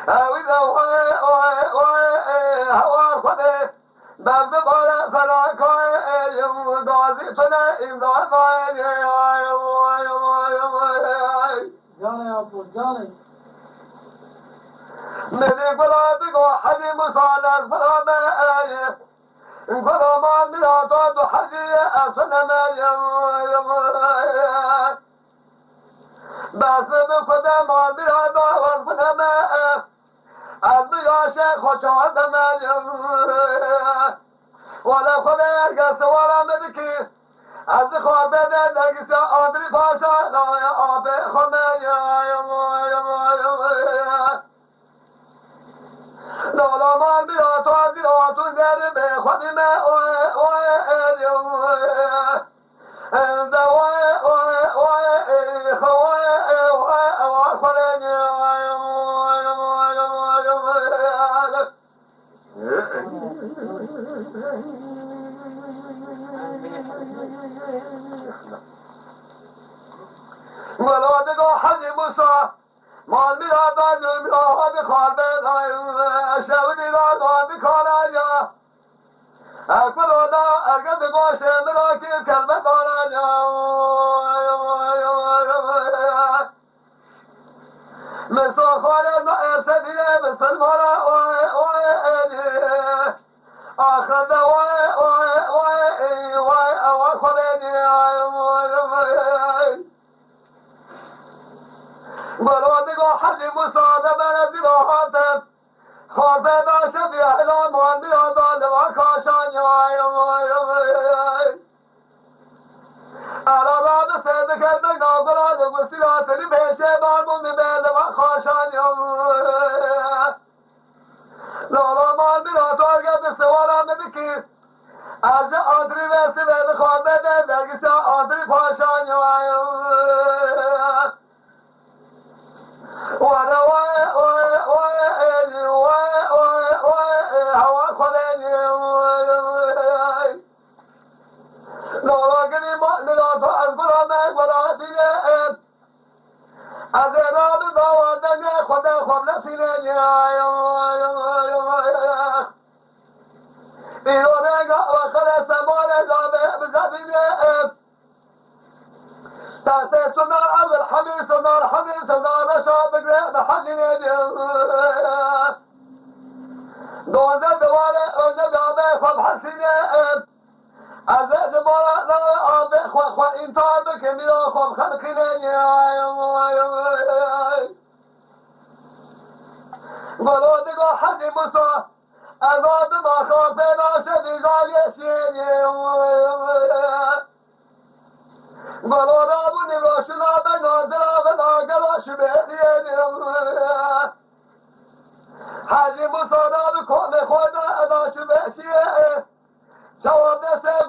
وإذا هوا خده بلد بالا فلاكای دازی تنه امدادای جانه آپور جانه مدی گلادگو حدی مسالس بلا مایه گلا ما میراداد و حدی اصلا مایم بس بخدا ما میراداد و اصلا مایم از بیاشه خوشحال دمیم ولا خدا ارگس ولا مدکی از خوار بده درگس آدری پاشا لای آب خمیم لولا مال بیا تو از این آتو زر به خودی من ولادگاه حجی موسا مال میراد از میراد خال بدایم شب دیداد کارایا اکبرادا اگر بگوشه مرا که کلمه دارایا مثل خالد افسدینه مثل مارا آخر ده وای خالدی ولادگاه حجی مساعده من زیراحاتم خال پیدا شد یا اعلامان بیادان و کاشان علا را به سرد کردن ناگلاد و گستیلاتلی پیشه بارمون میبرد و کاشان لالا مال بیراتار گرد سوالم بده که از آدری ویسی بده خال بده درگیسی آدری پاشان هوا خدنی لولاگنی مؤمنات از غلام ولادینه از ارام داوردن خدا خب نفینه ایرانه و خل سمال جامعه بجدینه تحت سنار اول حميد سنار حميد سنار رشاد قريب محلي دوزة دوالة أرنب عبي خب حسيني أزاد مالا لا عبي خو إنتار بكميلا خب خلقيني قلو دقو حجي موسى أزاد ما خاك بلا شدي قال يسيني قلو رابوني روشنا بنازلا بناقلا شبهديني حاجي موسى رابي كومي خودا أنا شبهشيه جواب نسي